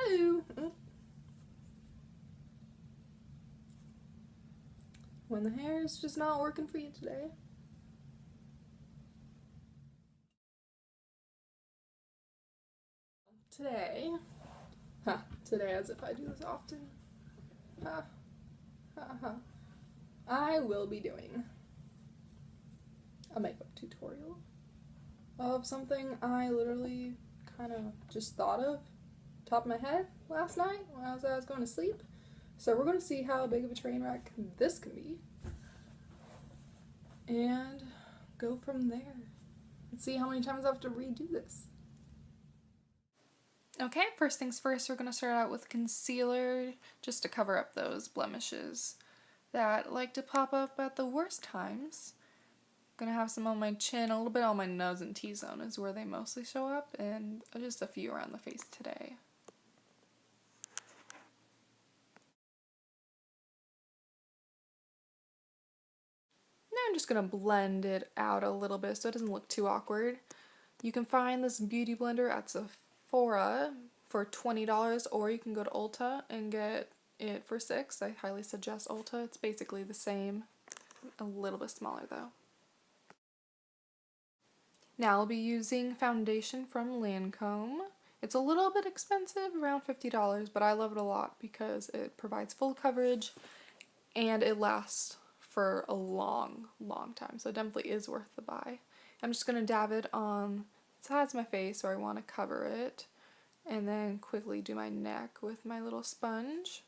Hello. When the hair is just not working for you today. Today as if I do this often, I will be doing a makeup tutorial of something I literally kind of just thought of top of my head last night when I was going to sleep. So we're going to see how big of a train wreck this can be and go from there and see how many times I have to redo this. Okay, first things first, we're going to start out with concealer just to cover up those blemishes that like to pop up at the worst times. I'm going to have some on my chin, a little bit on my nose and T-zone is where they mostly show up, and just a few around the face today. Now I'm just going to blend it out a little bit so it doesn't look too awkward. You can find this beauty blender at Sephora for $20, or you can go to Ulta and get it for $6. I highly suggest Ulta. It's basically the same, a little bit smaller though. Now I'll be using foundation from Lancome. It's a little bit expensive, around $50, but I love it a lot because it provides full coverage and it lasts for a long time, so it definitely is worth the buy. I'm just going to dab it on the sides of my face where I want to cover it, and then quickly do my neck with my little sponge.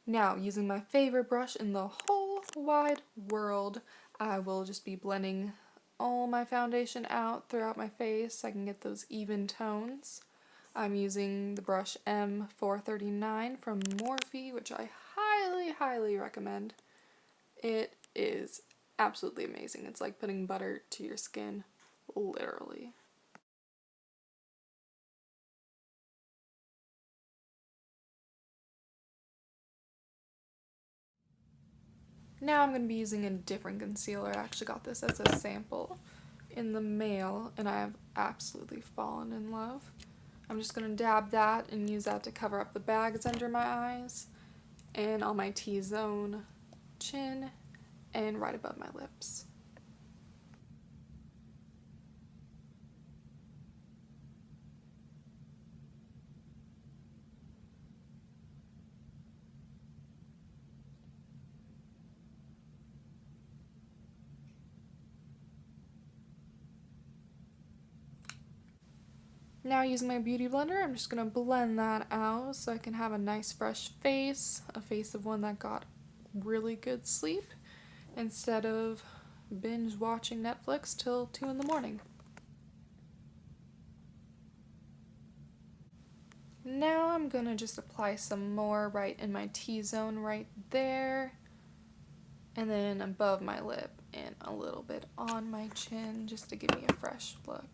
Now, using my favorite brush in the whole wide world, I will just be blending all my foundation out throughout my face so I can get those even tones. I'm using the brush M439 from Morphe, which I highly recommend. It is absolutely amazing. It's like putting butter to your skin, literally. Now I'm going to be using a different concealer. I actually got this as a sample in the mail and I have absolutely fallen in love. I'm just going to dab that and use that to cover up the bags under my eyes and on my T-zone, chin, and right above my lips. Now using my beauty blender, I'm just going to blend that out so I can have a nice fresh face, a face of one that got really good sleep instead of binge watching Netflix till 2 in the morning. Now I'm going to just apply some more right in my T-zone right there, and then above my lip and a little bit on my chin just to give me a fresh look.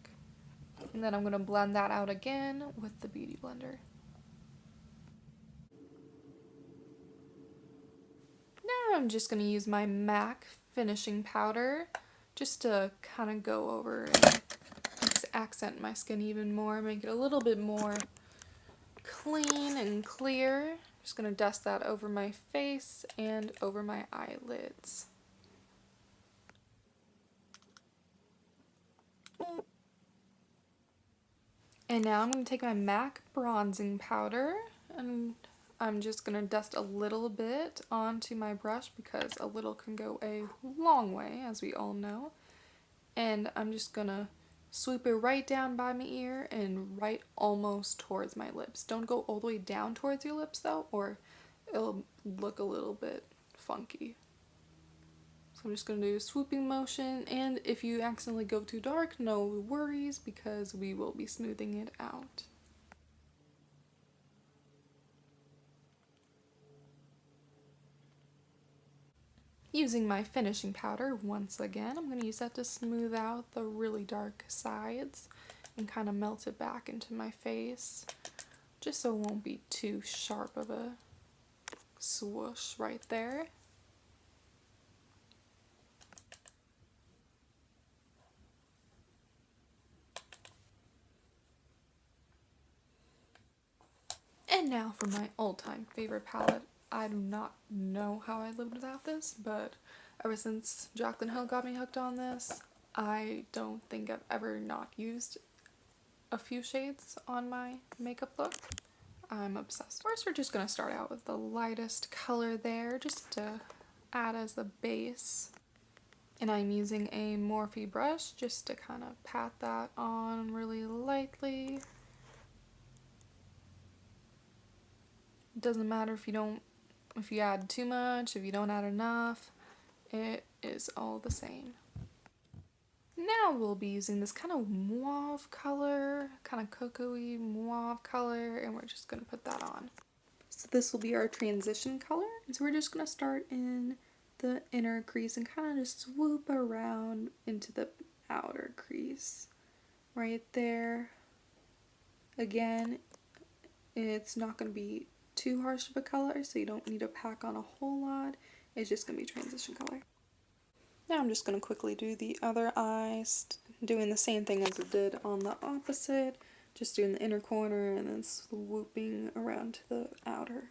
And then I'm going to blend that out again with the beauty blender. Now I'm just going to use my MAC finishing powder just to kind of go over and accent my skin even more, make it a little bit more clean and clear. Just going to dust that over my face and over my eyelids. And now I'm going to take my MAC bronzing powder and I'm just going to dust a little bit onto my brush because a little can go a long way, as we all know. And I'm just going to swoop it right down by my ear and right almost towards my lips. Don't go all the way down towards your lips though, or it'll look a little bit funky. So I'm just going to do a swooping motion, and if you accidentally go too dark, no worries because we will be smoothing it out. Using my finishing powder once again, I'm going to use that to smooth out the really dark sides and kind of melt it back into my face, just so it won't be too sharp of a swoosh right there. And now for my all-time favorite palette. I do not know how I lived without this, but ever since Jaclyn Hill got me hooked on this, I don't think I've ever not used a few shades on my makeup look. I'm obsessed. First, we're just going to start out with the lightest color there, just to add as a base. And I'm using a Morphe brush just to kind of pat that on really lightly. It doesn't matter if you add too much, if you don't add enough, it is all the same. Now we'll be using this kind of mauve color, kind of cocoa-y mauve color, and we're just going to put that on. So this will be our transition color, and so we're just going to start in the inner crease and kind of just swoop around into the outer crease. Right there. Again, it's not going to be too harsh of a color, so you don't need to pack on a whole lot. It's just going to be transition color. Now I'm just going to quickly do the other eye, doing the same thing as it did on the opposite, just doing the inner corner and then swooping around to the outer.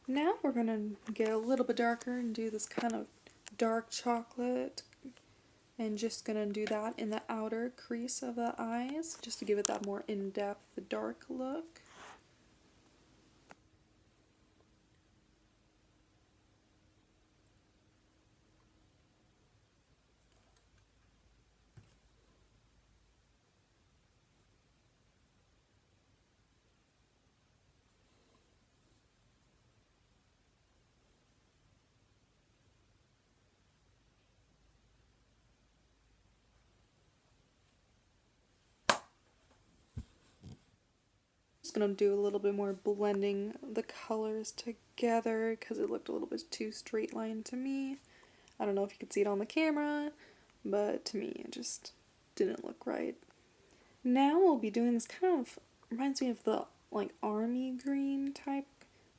Now we're going to get a little bit darker and do this kind of dark chocolate, and just going to do that in the outer crease of the eyes, just to give it that more in-depth dark look. Just gonna do a little bit more blending the colors together because it looked a little bit too straight line to me. I don't know if you could see it on the camera, but to me it just didn't look right. Now we'll be doing this kind of, reminds me of the like army green type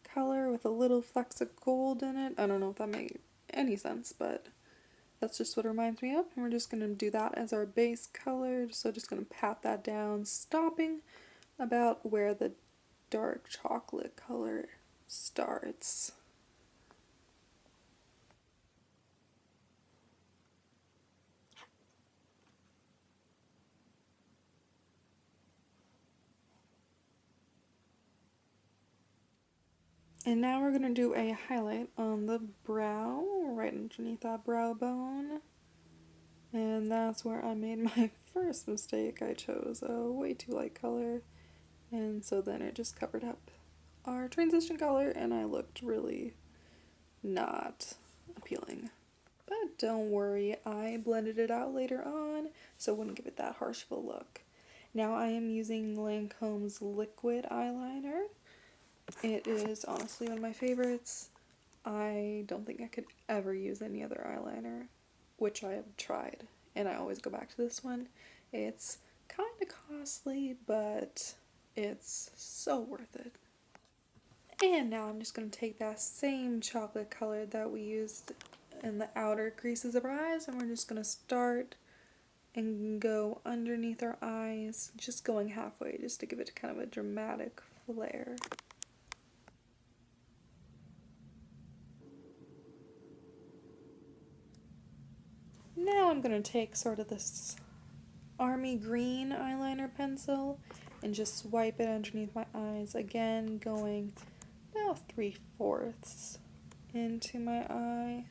color with a little flecks of gold in it. I don't know if that made any sense, but that's just what it reminds me of. And we're just going to do that as our base color. So just going to pat that down, stopping about where the dark chocolate color starts. And now we're going to do a highlight on the brow, right underneath that brow bone. And that's where I made my first mistake. I chose a way too light color, and so then it just covered up our transition color and I looked really not appealing. But don't worry, I blended it out later on so it wouldn't give it that harsh of a look. Now I am using Lancome's liquid eyeliner. It is honestly one of my favorites. I don't think I could ever use any other eyeliner, which I have tried, and I always go back to this one. It's kind of costly, but it's so worth it. And now I'm just going to take that same chocolate color that we used in the outer creases of our eyes, and we're just going to start and go underneath our eyes, just going halfway, just to give it kind of a dramatic flare. Now I'm going to take sort of this army green eyeliner pencil and just swipe it underneath my eyes, again going about 3/4 into my eye.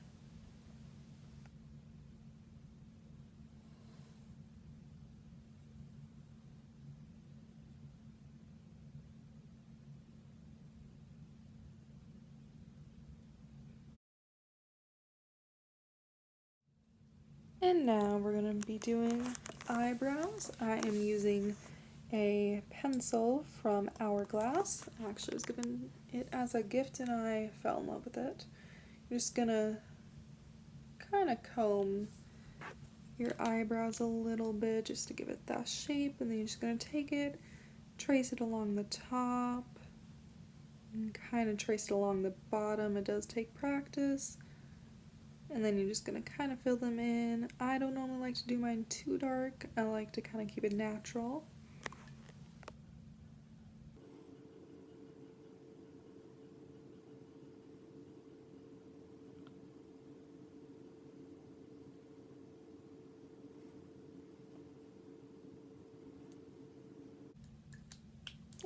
And now we're going to be doing eyebrows. I am using a pencil from Hourglass. I actually was given it as a gift and I fell in love with it. You're just going to kind of comb your eyebrows a little bit just to give it that shape, and then you're just going to take it, trace it along the top, and kind of trace it along the bottom. It does take practice. And then you're just gonna kind of fill them in. I don't normally like to do mine too dark. I like to kind of keep it natural.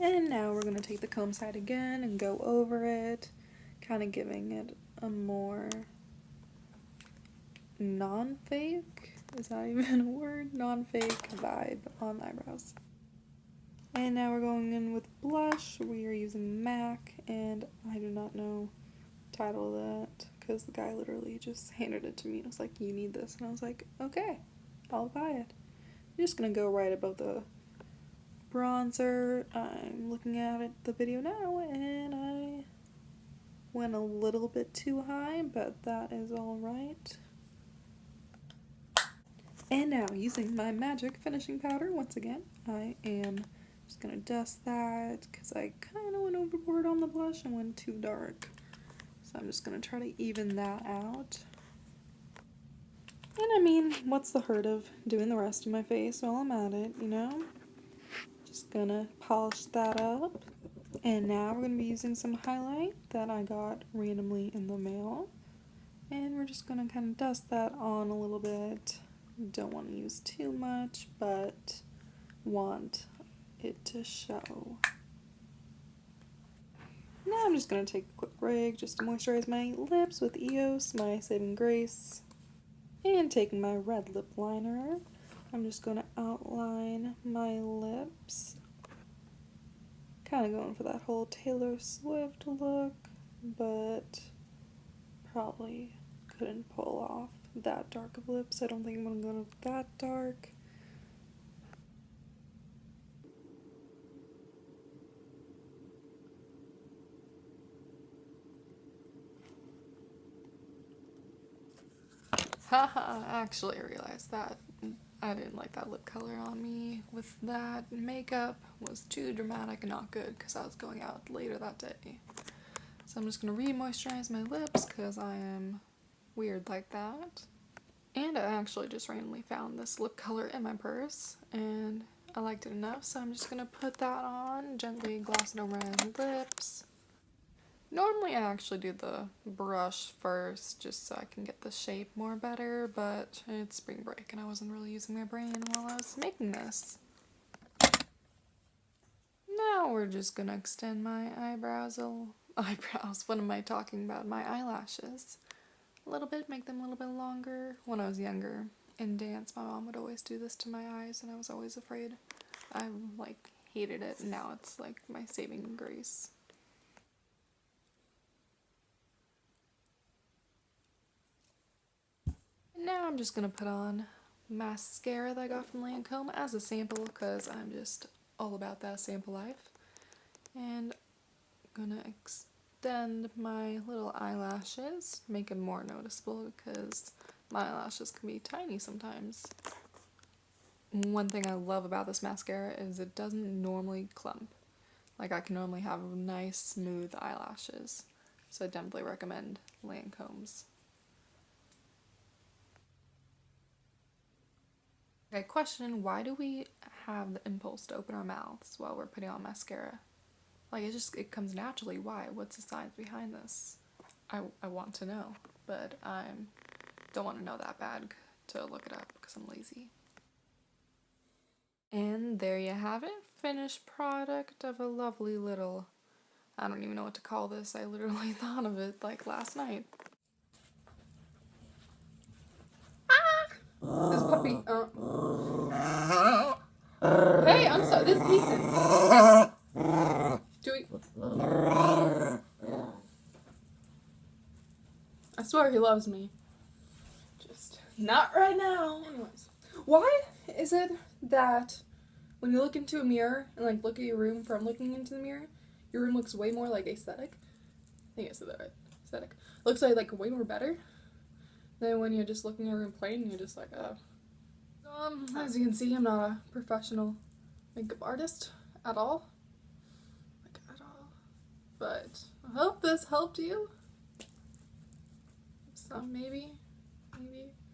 And now we're going to take the comb side again and go over it, kind of giving it a more non-fake, is that even a word? Non-fake vibe on the eyebrows. And now we're going in with blush. We are using MAC, and I do not know the title of that because the guy literally just handed it to me and was like, you need this. And I was like, okay, I'll buy it. I'm just going to go right above the bronzer. I'm looking at it, the video now, and I went a little bit too high, but that is alright. And now, using my magic finishing powder, once again, I am just gonna dust that because I kind of went overboard on the blush and went too dark. So I'm just gonna try to even that out. And I mean, what's the hurt of doing the rest of my face while I'm at it, you know? Just gonna polish that up. And now we're gonna be using some highlight that I got randomly in the mail. And we're just gonna kind of dust that on a little bit. Don't want to use too much, but want it to show. Now I'm just gonna take a quick break just to moisturize my lips with EOS, my saving grace. And taking my red lip liner, I'm just gonna outline my lips. Kind of going for that whole Taylor Swift look, but probably couldn't pull off that dark of lips. I don't think I'm gonna go that dark. Haha, I actually realized that I didn't like that lip color on me with that makeup. It was too dramatic and not good because I was going out later that day. So I'm just gonna re-moisturize my lips because I am weird like that. And I actually just randomly found this lip color in my purse and I liked it enough, so I'm just gonna put that on, gently gloss it over my lips. Normally I actually do the brush first just so I can get the shape more better, but it's spring break and I wasn't really using my brain while I was making this. Now we're just gonna extend my eyebrows, what am I talking about? My eyelashes. A little bit, make them a little bit longer. When I was younger in dance, my mom would always do this to my eyes and I was always afraid. I like hated it, and now it's like my saving grace. Now I'm just gonna put on mascara that I got from Lancome as a sample because I'm just all about that sample life. And I'm gonna extend my little eyelashes, make them more noticeable because my eyelashes can be tiny sometimes. One thing I love about this mascara is it doesn't normally clump. Like I can normally have nice smooth eyelashes. So I definitely recommend Lancome's. Okay, question, why do we have the impulse to open our mouths while we're putting on mascara? Like it comes naturally. Why? What's the science behind this? I want to know, but I don't want to know that bad to look it up because I'm lazy. And there you have it, finished product of a lovely little, I don't even know what to call this, I literally thought of it like last night. This puppy, hey, I'm sorry, this Ethan. Do we? I swear he loves me. Just not right now. Anyways, why is it that when you look into a mirror and like look at your room from looking into the mirror, your room looks way more like aesthetic? I think I said that right. Aesthetic. Looks like way more better than when you're just looking at your room plain and you're just like, oh. As you can see, I'm not a professional makeup artist at all. Like at all. But I hope this helped you. Some maybe. maybe.